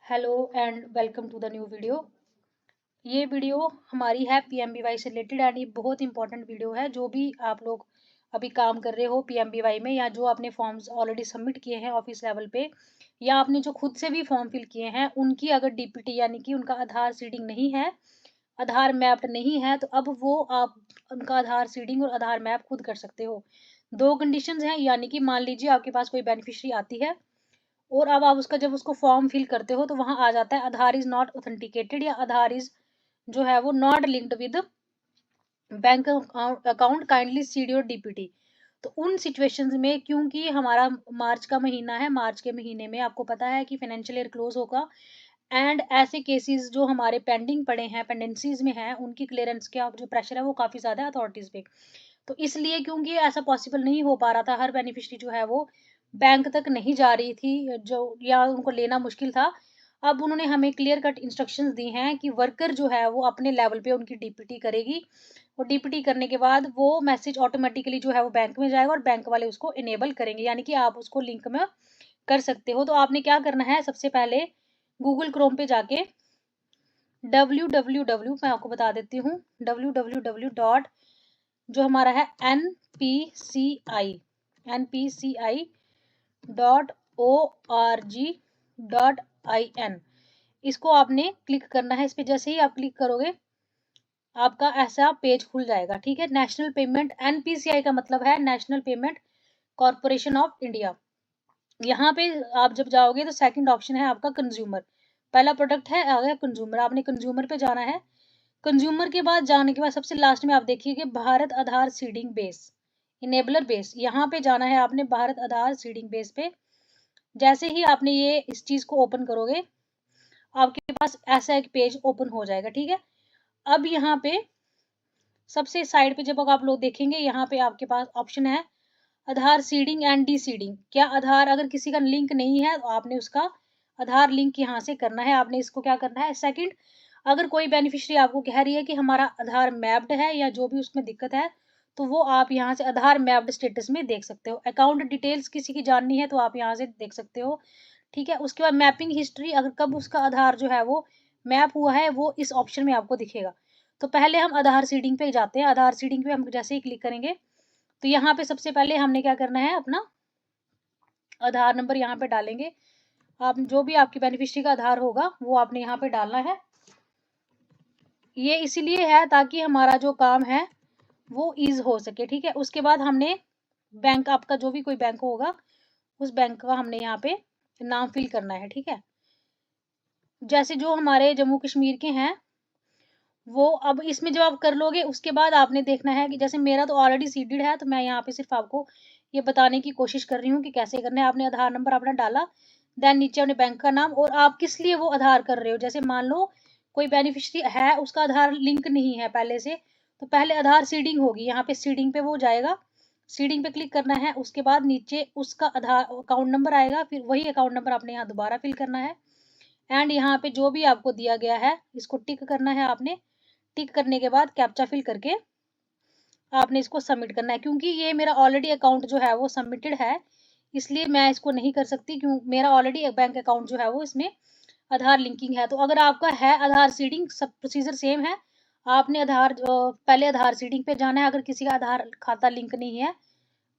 Hello and welcome to the new video. ये video हमारी है पीएमबीवाई से रिलेटेड एंड ये बहुत इंपॉर्टेंट वीडियो है। जो भी आप लोग अभी काम कर रहे हो पीएमबीवाई में या जो आपने फॉर्म्स ऑलरेडी सबमिट किए हैं ऑफिस लेवल पे या आपने जो खुद से भी फॉर्म फिल किए हैं उनकी अगर डीपीटी यानी कि उनका आधार सीडिंग नहीं है, आधार मैप्ड नहीं है, तो अब वो आप उनका आधार सीडिंग और आधार मैप खुद कर सकते हो। दो कंडीशंस हैं, यानी कि मान लीजिए आपके पास कोई बेनिफिशियरी आती है और अब आप उसका जब उसको फॉर्म फिल करते हो तो वहां आ जाता है आधार इज नॉट ऑथेंटिकेटेड या आधार इज जो है वो not linked with bank account, kindly seed your DPT. तो उन सिचुएशंस में क्योंकि हमारा मार्च का महीना है, मार्च के महीने में आपको पता है कि फाइनेंशियल ईयर क्लोज होगा एंड ऐसे केसेस जो हमारे पेंडिंग पड़े हैं, पेंडेंसीज में हैं, उनकी क्लियरेंस का जो प्रेशर है वो काफी ज्यादा है अथॉरिटीज पे। तो इसलिए क्योंकि ऐसा पॉसिबल नहीं हो पा रहा था, हर बेनिफिशियरी जो है वो बैंक तक नहीं जा रही थी जो या उनको लेना मुश्किल था। अब उन्होंने हमें क्लियर कट इंस्ट्रक्शंस दी हैं कि वर्कर जो है वो अपने लेवल पे उनकी डीपीटी करेगी और डीपीटी करने के बाद वो मैसेज ऑटोमेटिकली जो है वो बैंक में जाएगा और बैंक वाले उसको इनेबल करेंगे, यानी कि आप उसको लिंक में कर सकते हो। तो आपने क्या करना है, सबसे पहले गूगल क्रोम पे जाके www मैं आपको बता देती हूँ, www डॉट जो हमारा है npci डॉट org.in, इसको आपने क्लिक करना है। इस पे जैसे ही आप क्लिक करोगे आपका ऐसा पेज खुल जाएगा। ठीक है, नेशनल पेमेंट एनपीसीआई का मतलब है national payment corporation of India. यहाँ पे आप जब जाओगे तो सेकंड ऑप्शन है आपका कंज्यूमर। पहला प्रोडक्ट है आ गया कंज्यूमर, आपने कंज्यूमर पे जाना है। कंज्यूमर के बाद जाने के बाद सबसे लास्ट में आप देखिए कि भारत आधार सीडिंग बेस इनेबलर बेस, यहाँ पे जाना है आपने भारत आधार सीडिंग बेस पे। जैसे ही आपने ये इस चीज को ओपन करोगे आपके पास ऐसा एक पेज ओपन हो जाएगा। ठीक है, अब यहाँ पे सबसे साइड पे जब आप लोग देखेंगे यहाँ पे आपके पास ऑप्शन है आधार सीडिंग एंड डी सीडिंग। क्या आधार अगर किसी का लिंक नहीं है तो आपने उसका आधार लिंक यहाँ से करना है, आपने इसको क्या करना है। सेकंड, अगर कोई बेनिफिशियरी आपको कह रही है कि हमारा आधार मैप्ड है या जो भी उसमें दिक्कत है तो वो आप यहाँ से आधार मैप्ड स्टेटस में देख सकते हो। अकाउंट डिटेल्स किसी की जाननी है तो आप यहाँ से देख सकते हो। ठीक है, उसके बाद मैपिंग हिस्ट्री, अगर कब उसका आधार जो है वो मैप हुआ है वो इस ऑप्शन में आपको दिखेगा। तो पहले हम आधार सीडिंग पे जाते हैं। आधार सीडिंग पे हम जैसे ही क्लिक करेंगे तो यहाँ पे सबसे पहले हमने क्या करना है, अपना आधार नंबर यहाँ पे डालेंगे। आप जो भी आपकी बेनिफिशियरी का आधार होगा वो आपने यहाँ पे डालना है। ये इसीलिए है ताकि हमारा जो काम है वो ईज हो सके। ठीक है, उसके बाद हमने बैंक, आपका जो भी कोई बैंक होगा उस बैंक का हमने यहाँ पे नाम फिल करना है। ठीक है, जैसे जो हमारे जम्मू कश्मीर के हैं वो अब इसमें जब आप कर लोगे उसके बाद आपने देखना है कि जैसे मेरा तो ऑलरेडी सीडेड है तो मैं यहाँ पे सिर्फ आपको ये बताने की कोशिश कर रही हूँ कि कैसे करना है। आपने आधार नंबर अपना डाला, देन नीचे अपने बैंक का नाम और आप किस लिए वो आधार कर रहे हो। जैसे मान लो कोई बेनिफिशियरी है उसका आधार लिंक नहीं है पहले से, तो पहले आधार सीडिंग होगी, यहाँ पे सीडिंग पे वो जाएगा, सीडिंग पे क्लिक करना है। उसके बाद नीचे उसका आधार अकाउंट नंबर आएगा, फिर वही अकाउंट नंबर आपने यहाँ दोबारा फिल करना है एंड यहाँ पे जो भी आपको दिया गया है इसको टिक करना है आपने। टिक करने के बाद कैप्चा फिल करके आपने इसको सबमिट करना है। क्योंकि ये मेरा ऑलरेडी अकाउंट जो है वो सबमिटेड है इसलिए मैं इसको नहीं कर सकती, क्यों मेरा ऑलरेडी बैंक अकाउंट जो है वो इसमें आधार लिंकिंग है। तो अगर आपका है आधार सीडिंग, सब प्रोसीजर सेम है। आपने आधार पहले आधार सीडिंग पे जाना है, अगर किसी का आधार खाता लिंक नहीं है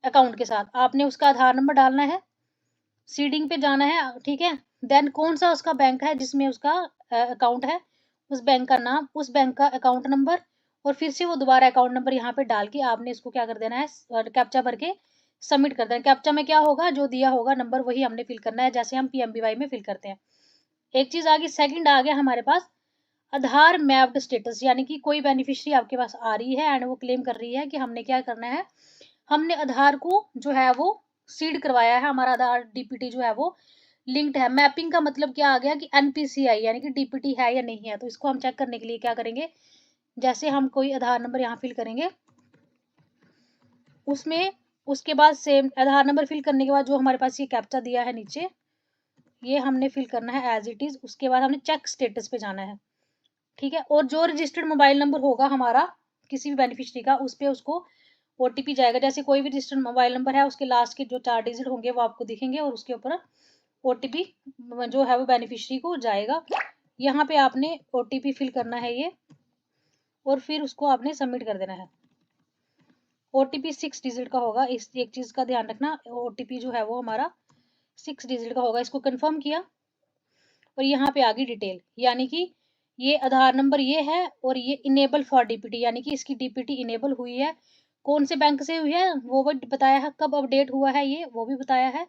अकाउंट के साथ आपने उसका आधार नंबर डालना है, सीडिंग पे जाना है। ठीक है, देन कौन सा उसका बैंक है जिसमें उसका अकाउंट है, उस बैंक का नाम, उस बैंक का अकाउंट नंबर और फिर से वो दोबारा अकाउंट नंबर यहाँ पे डाल के आपने इसको क्या कर देना है, कैप्चा भर के सबमिट कर देना। कैप्चा में क्या होगा, जो दिया होगा नंबर वही हमने फिल करना है जैसे हम पीएमबीवाई में फिल करते हैं। एक चीज आ गई, सेकंड आ गया हमारे पास आधार मैप्ड स्टेटस, यानी कि कोई बेनिफिशियरी आपके पास आ रही है एंड वो क्लेम कर रही है कि हमने क्या करना है, हमने आधार को जो है वो सीड करवाया है, हमारा आधार डीपीटी जो है वो लिंक्ड है। मैपिंग का मतलब क्या आ गया कि एनपीसीआई यानी कि डीपीटी है या नहीं है। तो इसको हम चेक करने के लिए क्या करेंगे, जैसे हम कोई आधार नंबर यहाँ फिल करेंगे उसमें, उसके बाद सेम आधार नंबर फिल करने के बाद जो हमारे पास ये कैप्चा दिया है नीचे ये हमने फिल करना है एज इट इज। उसके बाद हमने चेक स्टेटस पे जाना है। ठीक है, और जो रजिस्टर्ड मोबाइल नंबर होगा हमारा किसी भी बेनिफिशियरी का उस पे उसको ओटीपी जाएगा। जैसे कोई भी रजिस्टर्ड मोबाइल नंबर है उसके लास्ट के जो 4 डिजिट होंगे वो आपको दिखेंगे और उसके ऊपर OTP जो है वो बेनिफिशियरी को जाएगा। यहाँ पे आपने OTP फिल करना है ये, और फिर उसको आपने सबमिट कर देना है। OTP 6 डिजिट का होगा, इस एक चीज़ का ध्यान रखना, OTP जो है वो हमारा 6 डिजिट का होगा। इसको कंफर्म किया और यहाँ पे आ गई डिटेल, यानी कि ये आधार नंबर ये है और ये इनेबल फॉर DPT, यानी कि इसकी DPT इनेबल हुई है। कौन से बैंक से हुई है वो भी बताया है, कब अपडेट हुआ है ये वो भी बताया है,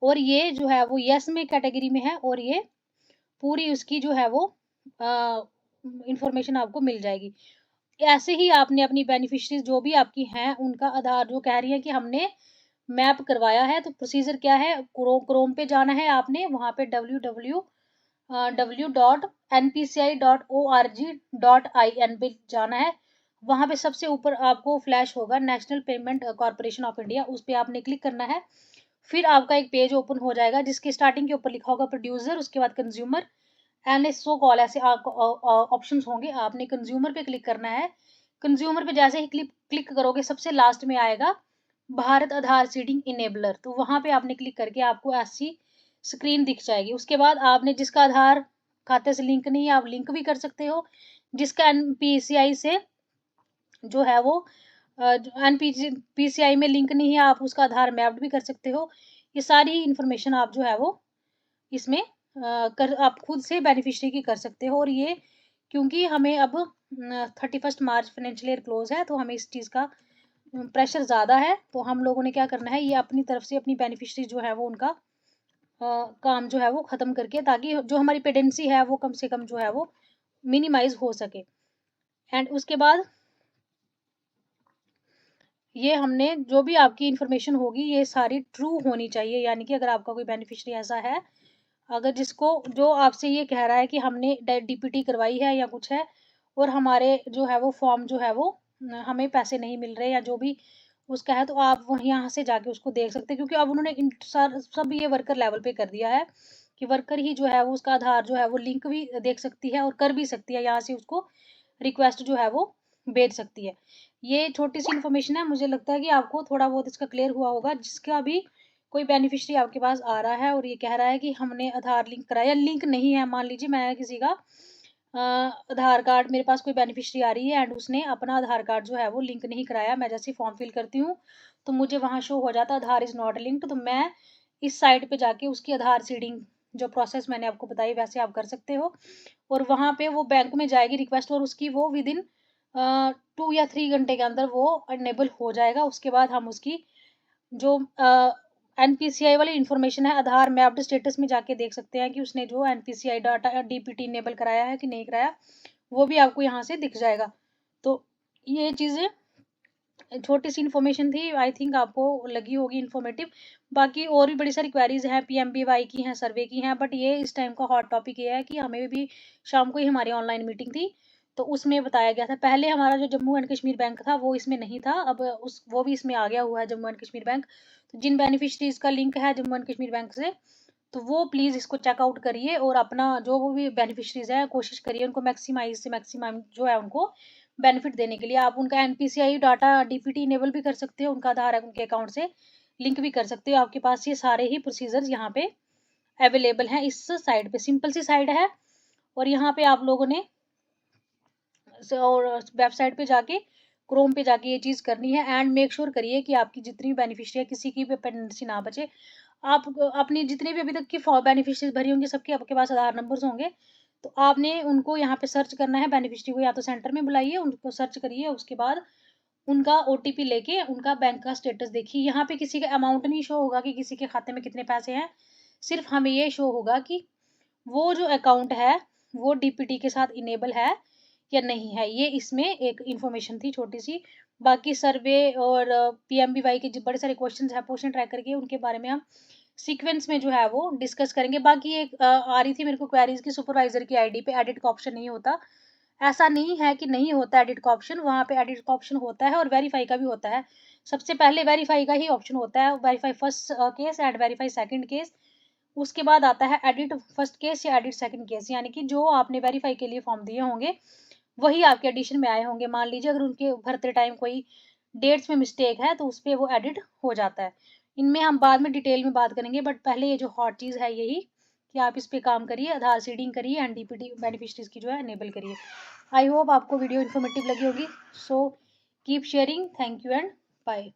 और ये जो है वो यस में कैटेगरी में है, और ये पूरी उसकी जो है वो इंफॉर्मेशन आपको मिल जाएगी। ऐसे ही आपने अपनी बेनिफिशरीज जो भी आपकी हैं उनका आधार जो कह रही है कि हमने मैप करवाया है, तो प्रोसीजर क्या है, क्रोम पे जाना है आपने, वहाँ पे www.npci.org.in पे जाना है। वहाँ पे सबसे ऊपर आपको फ्लैश होगा national payment corporation of India, उस पर आपने क्लिक करना है। फिर आपका एक पेज ओपन हो जाएगा जिसके स्टार्टिंग के ऊपर लिखा होगा प्रोड्यूसर, उसके बाद कंज्यूमर एंड सो कॉल, ऐसे ऑप्शन होंगे। आपने कंज्यूमर पे क्लिक करना है। कंज्यूमर पे जैसे ही क्लिक करोगे सबसे लास्ट में आएगा भारत आधार सीडिंग इनेबलर, तो वहां पे आपने क्लिक करके आपको ऐसी स्क्रीन दिख जाएगी। उसके बाद आपने जिसका आधार खाते से लिंक नहीं है आप लिंक भी कर सकते हो, जिसका NPCI से जो है वो NPCI में लिंक नहीं है आप उसका आधार मैप्ड भी कर सकते हो। ये सारी इंफॉर्मेशन आप जो है वो इसमें आप खुद से बेनिफिशियरी की कर सकते हो। और ये क्योंकि हमें अब 31 मार्च फाइनेंशियल ईयर क्लोज है, तो हमें इस चीज़ का प्रेशर ज़्यादा है, तो हम लोगों ने क्या करना है, ये अपनी तरफ से अपनी बेनिफिशियरी जो है वो उनका काम जो है वो ख़त्म करके, ताकि जो हमारी पेंडेंसी है वो कम से कम जो है वो मिनिमाइज हो सके। एंड उसके बाद ये हमने जो भी आपकी इन्फॉर्मेशन होगी ये सारी ट्रू होनी चाहिए, यानी कि अगर आपका कोई बेनिफिशियरी ऐसा है अगर जिसको जो आपसे ये कह रहा है कि हमने DPT करवाई है या कुछ है और हमारे जो है वो फॉर्म जो है वो हमें पैसे नहीं मिल रहे या जो भी उसका है, तो आप वहीं यहाँ से जाके उसको देख सकते हैं, क्योंकि अब उन्होंने सब ये वर्कर लेवल पे कर दिया है कि वर्कर ही जो है वो उसका आधार जो है वो लिंक भी देख सकती है और कर भी सकती है, यहाँ से उसको रिक्वेस्ट जो है वो भेज सकती है। ये छोटी सी इन्फॉर्मेशन है, मुझे लगता है कि आपको थोड़ा बहुत इसका क्लियर हुआ होगा। जिसका भी कोई बेनिफिशियरी आपके पास आ रहा है और ये कह रहा है कि हमने आधार लिंक कराया, लिंक नहीं है, मान लीजिए मैं किसी का आधार कार्ड, मेरे पास कोई बेनिफिशियरी आ रही है एंड उसने अपना आधार कार्ड जो है वो लिंक नहीं कराया, मैं जैसे फॉर्म फिल करती हूँ तो मुझे वहाँ शो हो जाता आधार इज़ नॉट लिंक्ड, तो मैं इस साइट पे जाके उसकी आधार सीडिंग जो प्रोसेस मैंने आपको बताई वैसे आप कर सकते हो, और वहाँ पे वो बैंक में जाएगी रिक्वेस्ट और उसकी वो विद इन 2 या 3 घंटे के अंदर वो इनेबल हो जाएगा। उसके बाद हम उसकी जो NPCI वाली इन्फॉर्मेशन है आधार मैप्ड स्टेटस में जाके देख सकते हैं कि उसने जो NPCI डाटा DPT इनेबल कराया है कि नहीं कराया, वो भी आपको यहाँ से दिख जाएगा। तो ये चीज़ें छोटी सी इन्फॉर्मेशन थी, आई थिंक आपको लगी होगी इन्फॉर्मेटिव। बाकी और भी बड़ी सारी क्वेरीज हैं, PMBY की हैं, सर्वे की हैं, बट ये इस टाइम का हॉट टॉपिक ये है कि हमें भी शाम को ही हमारी ऑनलाइन मीटिंग थी तो उसमें बताया गया था। पहले हमारा जो जम्मू एंड कश्मीर बैंक था वो इसमें नहीं था, अब वो भी इसमें आ गया हुआ है जम्मू एंड कश्मीर बैंक। तो जिन बेनिफिशरीज का लिंक है जम्मू एंड कश्मीर बैंक से तो वो प्लीज़ इसको चेकआउट करिए और अपना जो वो भी बेनिफिशरीज हैं कोशिश करिए उनको मैक्सिमाइज से मैक्सिमम जो है उनको बेनिफिट देने के लिए। आप उनका NPCI डाटा DPT इनेबल भी कर सकते हो, उनका आधार उनके अकाउंट से लिंक भी कर सकते हो। आपके पास ये सारे ही प्रोसीजर्स यहाँ पे अवेलेबल हैं इस साइट पे, सिंपल सी साइट है। और यहाँ पे आप लोगों ने और वेबसाइट पे जाके क्रोम पे जाके ये चीज़ करनी है एंड मेक श्योर करिए कि आपकी जितनी भी बेनिफिशियरी है किसी की भी पेंडेंसी ना बचे। आप अपनी जितनी भी अभी तक की बेनिफिशियरीज भरी होंगी सबके आपके पास आधार नंबर्स होंगे, तो आपने उनको यहाँ पे सर्च करना है, बेनिफिशियरी को या तो सेंटर में बुलाइए उनको सर्च करिए, उसके बाद उनका OTP लेके उनका बैंक का स्टेटस देखिए। यहाँ पे किसी का अमाउंट नहीं शो होगा कि किसी के खाते में कितने पैसे हैं, सिर्फ हमें ये शो होगा कि वो जो अकाउंट है वो DPT के साथ इनेबल है या नहीं है। ये इसमें एक इन्फॉर्मेशन थी छोटी सी। बाकी सर्वे और PMBY के जो बड़े सारे क्वेश्चंस हैं पोर्शन ट्रैक करके उनके बारे में हम सीक्वेंस में जो है वो डिस्कस करेंगे। बाकी एक आ रही थी मेरे को क्वेरीज की सुपरवाइजर की ID पे एडिट का ऑप्शन नहीं होता, ऐसा नहीं है कि नहीं होता एडिट का ऑप्शन, वहाँ पे एडिट का ऑप्शन होता है और वेरीफाई का भी होता है। सबसे पहले वेरीफाई का ही ऑप्शन होता है, verify first case and verify second case. उसके बाद आता है एडिट फर्स्ट केस या एडिट सेकंड केस, यानी कि जो आपने वेरीफाई के लिए फॉर्म दिए होंगे वही आपके एडिशन में आए होंगे। मान लीजिए अगर उनके भरते टाइम कोई डेट्स में मिस्टेक है तो उस पर वो एडिट हो जाता है। इनमें हम बाद में डिटेल में बात करेंगे, बट पहले ये जो हॉट चीज़ है यही कि आप इस पे काम करिए, आधार सीडिंग करिए, एनडीपीटी बेनिफिशरीज की जो है इनेबल करिए। आई होप आपको वीडियो इन्फॉर्मेटिव लगी होगी। So keep sharing, thank you and bye.